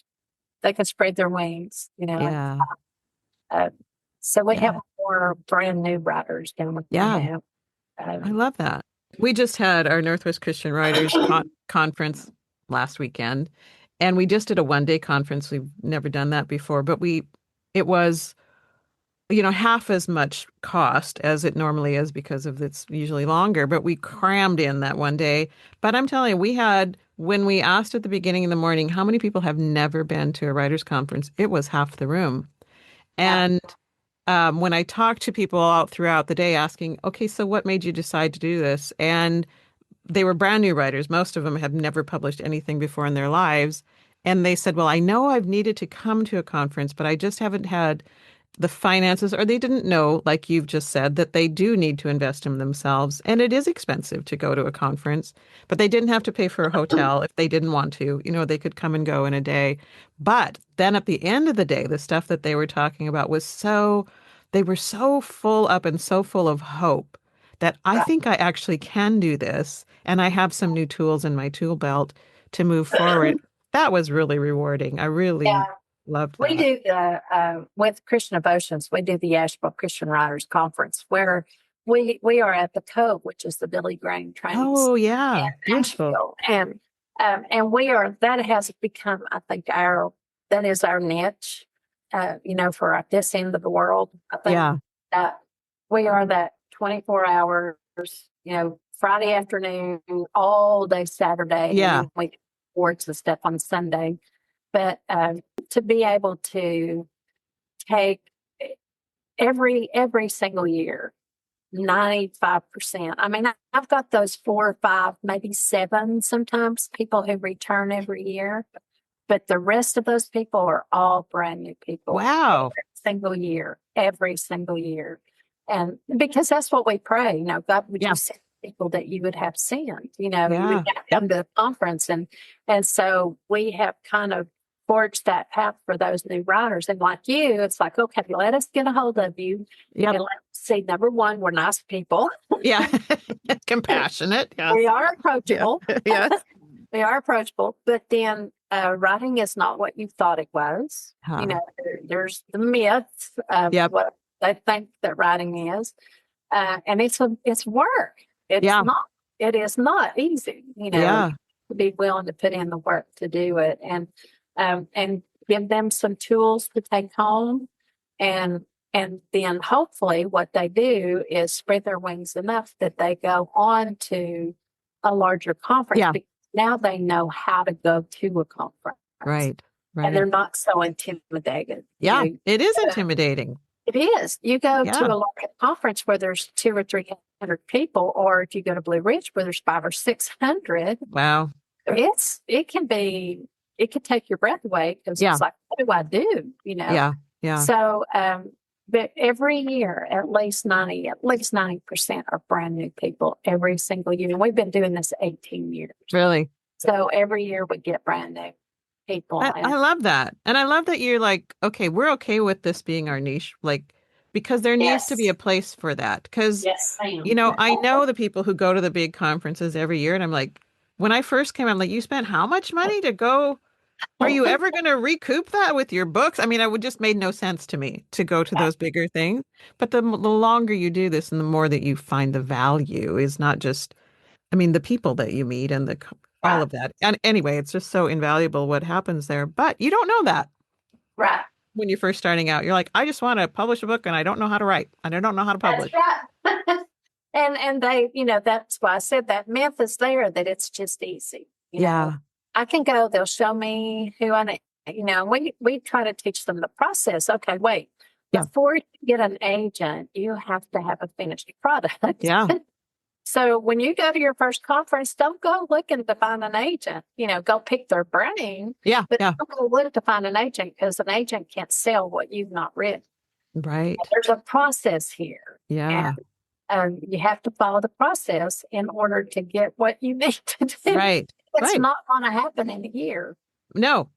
they can spread their wings, So we have more brand new writers than we have. I love that. We just had our Northwest Christian Writers conference last weekend, and we just did a one-day conference. We've never done that before, but it was, half as much cost as it normally is because of it's usually longer, but we crammed in that one day. But I'm telling you, when we asked at the beginning in the morning, how many people have never been to a writers' conference, it was half the room. And when I talked to people out throughout the day asking, okay, so what made you decide to do this? And they were brand new writers. Most of them had never published anything before in their lives. And they said, well, I know I've needed to come to a conference, but I just haven't had the finances, or they didn't know, like you've just said, that they do need to invest in themselves. And it is expensive to go to a conference, but they didn't have to pay for a hotel if they didn't want to. They could come and go in a day. But then at the end of the day, the stuff that they were talking about they were so full up and so full of hope that I think I actually can do this. And I have some new tools in my tool belt to move forward. That was really rewarding. I really loved that. We do with Christian Devotions, we do the Asheville Christian Writers Conference where we are at the Cove, which is the Billy Graham training. Oh, yeah. Beautiful. And that has become, I think, that is our niche, for this end of the world. I think we are that 24 hours, Friday afternoon, all day Saturday. Yeah. And we awards and stuff on Sunday. But to be able to take every single year, 95%. I mean, I've got those 4 or 5, maybe 7 sometimes people who return every year. But the rest of those people are all brand new people. Wow. Every single year. And because that's what we pray, God would just send people that you would have sent, you would come to the conference. And so we have kind of forge that path for those new writers. And like you, it's like, okay, let us get a hold of you. Yep. And let's see, number one, we're nice people. Yeah. Compassionate. Yes. We are approachable. Yeah. Yes. We are approachable. But then writing is not what you thought it was. You know, there's the myths of what they think that writing is. And it's work. It is not easy, you know, to be willing to put in the work to do it, and give them some tools to take home, and then hopefully what they do is spread their wings enough that they go on to a larger conference. Yeah. Because now they know how to go to a conference. Right. And they're not so intimidated. Yeah, you know, it is intimidating. It is. You go to a large conference where there's 200 or 300 people, or if you go to Blue Ridge where there's 500 or 600. Wow. It can take your breath away, because it's like, what do I do? You know? Yeah. Yeah. So, but every year, at least 90% are brand new people every single year. And we've been doing this 18 years. Really? So every year we get brand new people. I love that. And I love that you're like, okay, we're okay with this being our niche, like, because there needs to be a place for that. Because, you know, I know the people who go to the big conferences every year, and I'm like, when I first came, I'm like, you spent how much money to go? Are you ever going to recoup that with your books? I mean, it would just made no sense to me to go to those bigger things. But the longer you do this and the more that you find the value is not just, I mean, the people that you meet and all of that. And anyway, it's just so invaluable what happens there. But you don't know that. Right. When you're first starting out, you're like, I just want to publish a book and I don't know how to write. And I don't know how to publish. That's right. and they, you know, that's why I said that myth is there, that it's just easy. You know? I can go, they'll show me who I, you know, we try to teach them the process. Okay, wait. Before you get an agent, you have to have a finished product. Yeah. So when you go to your first conference, don't go looking to find an agent. You know, go pick their brain. But don't go look to find an agent, because an agent can't sell what you've not written. Right. And there's a process here. Yeah. And you have to follow the process in order to get what you need to do. Right. It's not going to happen in a year. No.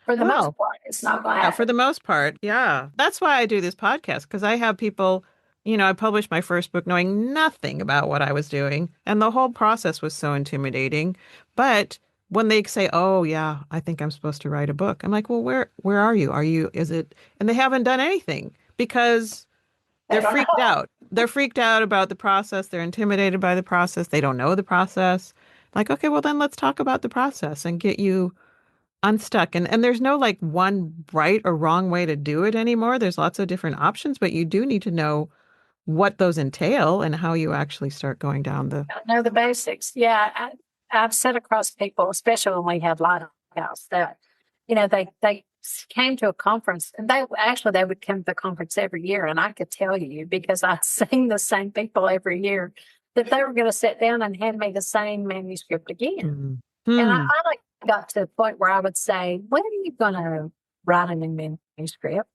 For the most part, it's not going to happen. For the most part, That's why I do this podcast, because I have people, you know, I published my first book knowing nothing about what I was doing. And the whole process was so intimidating. But when they say, oh, yeah, I think I'm supposed to write a book, I'm like, well, where are you? And they haven't done anything, because they're freaked out. They're freaked out about the process. They're intimidated by the process. They don't know the process. Like, okay, well, then let's talk about the process and get you unstuck. And there's no like one right or wrong way to do it anymore. There's lots of different options, but you do need to know what those entail and how you actually start going down know the basics. Yeah. I've sat across people, especially when we had Lighthouse, that, you know, they came to a conference, and they would come to the conference every year. And I could tell you, because I'd seen the same people every year, that they were going to sit down and hand me the same manuscript again. Mm-hmm. And I finally got to the point where I would say, when are you going to write a new manuscript?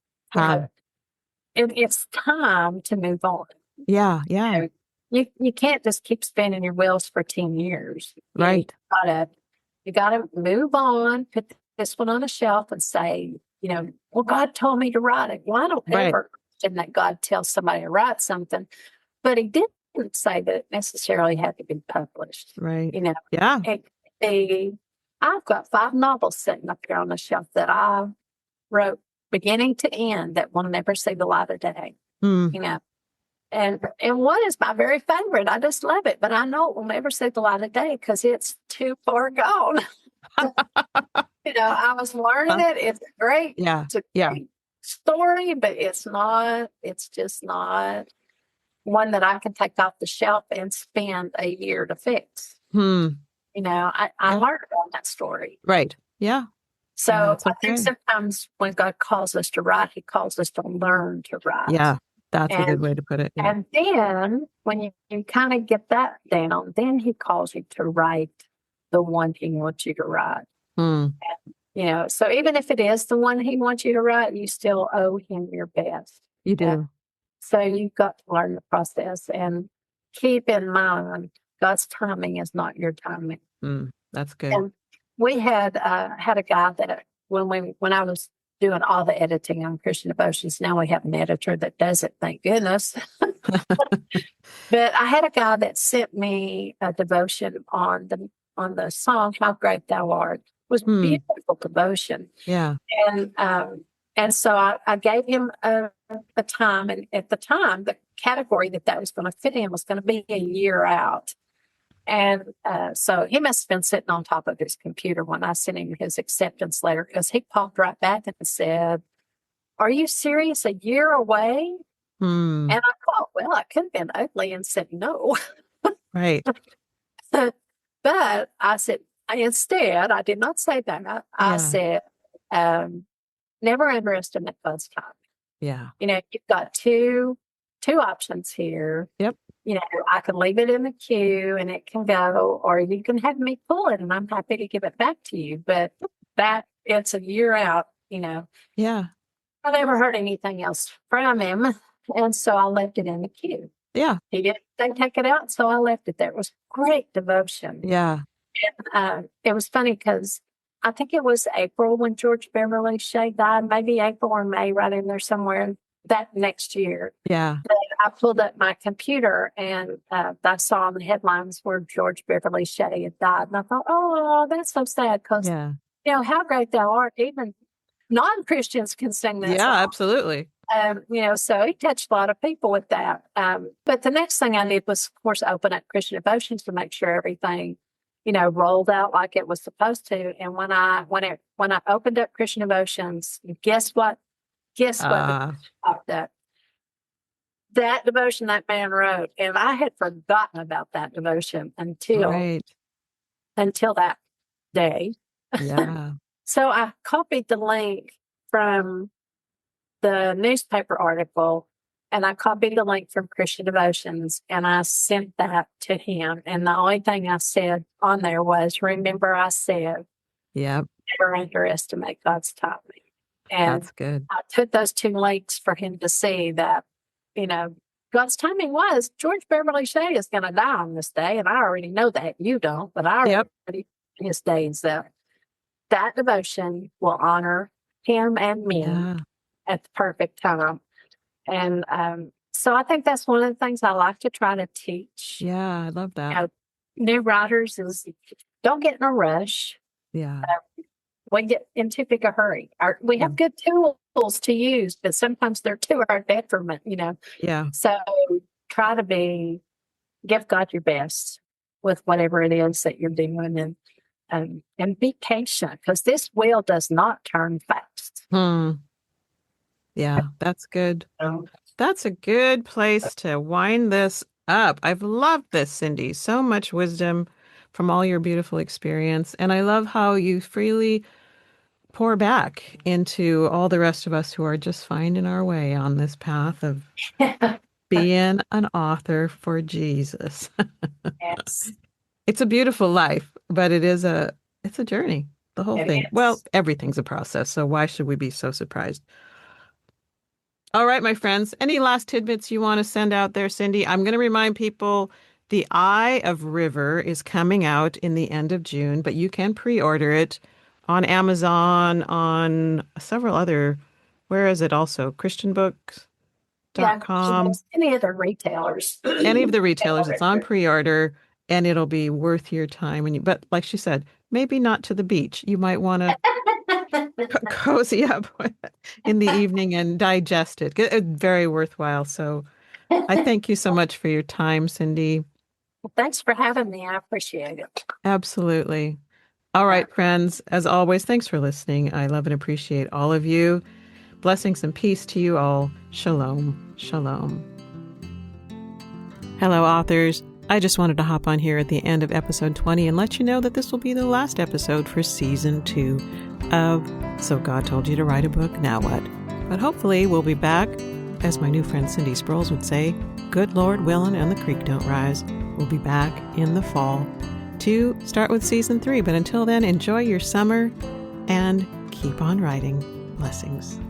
It's time to move on. Yeah. You can't just keep spinning your wheels for 10 years. Right. You gotta move on, put this one on a shelf, and say, you know, well, God told me to write it. Well, I don't ever question that God tells somebody to write something, but he didn't say that it necessarily had to be published. Right. You know? Yeah. I've got 5 novels sitting up here on the shelf that I wrote beginning to end that will never see the light of day. You know? And one is my very favorite. I just love it, but I know it will never see the light of day because it's too far gone. You know, I was learning it. It's great. It's a great story, but it's just not one that I can take off the shelf and spend a year to fix. You know, I learned on that story. Right. Yeah. So I think sometimes when God calls us to write, he calls us to learn to write. Yeah. That's a good way to put it. Yeah. And then when you kind of get that down, then he calls you to write the one he wants you to write. And, you know, so even if it is the one he wants you to write, you still owe him your best. You do. So you've got to learn the process and keep in mind God's timing is not your timing. That's good. And we had a guy that when I was doing all the editing on Christian Devotions, now we have an editor that does it, thank goodness. But I had a guy that sent me a devotion on the song "How Great Thou Art." It was a beautiful devotion. Yeah. And so I gave him a time, and at the time, the category that was going to fit in was going to be a year out. And so he must have been sitting on top of his computer when I sent him his acceptance letter, because he popped right back and said, "Are you serious? A year away?" And I thought, well, I could have been ugly and said no. Right. But I said, instead, I did not say that. I said, never underestimate God's time. Yeah. You've got two options here. Yep. I can leave it in the queue and it can go, or you can have me pull it and I'm happy to give it back to you. But it's a year out, Yeah. I never heard anything else from him. And so I left it in the queue. Yeah. He didn't take it out, so I left it there. It was great devotion. Yeah. And, it was funny because I think it was April when George Beverly Shea died, maybe April or May, right in there somewhere that next year. Yeah. I pulled up my computer and I saw on the headlines where George Beverly Shea had died. And I thought, oh, that's so sad because, how great thou art. Even non-Christians can sing that song. Absolutely. So he touched a lot of people with that. But the next thing I did was, of course, open up Christian Devotions to make sure everything, rolled out like it was supposed to. And when I opened up Christian Devotions, guess what? Popped up? That devotion that man wrote, and I had forgotten about that devotion until that day. Yeah. So I copied the link from the newspaper article, and I copied the link from Christian Devotions, and I sent that to him. And the only thing I said on there was, remember I said, never underestimate God's timing. And that's good. I took those two links for him to see that, God's timing was George Beverly Shea is going to die on this day. And I already know that. You don't, but I already his days that devotion will honor him and me at the perfect time. And so I think that's one of the things I like to try to teach. Yeah, I love that. New writers is don't get in a rush. Yeah. We get in too big a hurry. We have good tools to use, but sometimes they're to our detriment, Yeah. So try to give God your best with whatever it is that you're doing, and be patient, because this wheel does not turn fast. Yeah, that's good. That's a good place to wind this up. I've loved this, Cindy. So much wisdom from all your beautiful experience. And I love how you freely pour back into all the rest of us who are just finding our way on this path of being an author for Jesus. Yes. It's a beautiful life, but it's a journey, the whole thing. Is. Well, everything's a process, so why should we be so surprised? All right, my friends, any last tidbits you want to send out there, Cindy? I'm going to remind people The Eye of River is coming out in the end of June, but you can pre-order it on Amazon, on several other, where is it also? ChristianBooks.com. Any other retailers. Any of the retailers. It's on pre-order, and it'll be worth your time. But like she said, maybe not to the beach. You might want to cozy up in the evening and digest it. It's very worthwhile. So I thank you so much for your time, Cindy. Well, thanks for having me. I appreciate it. Absolutely. All right, friends, as always, thanks for listening. I love and appreciate all of you. Blessings and peace to you all. Shalom. Shalom. Hello, authors. I just wanted to hop on here at the end of episode 20 and let you know that this will be the last episode for season 2 of So God Told You to Write a Book, Now What? But hopefully we'll be back, as my new friend Cindy Sproles would say, good Lord willing and the creek don't rise. We'll be back in the fall to start with season 3. But until then, enjoy your summer and keep on writing. Blessings.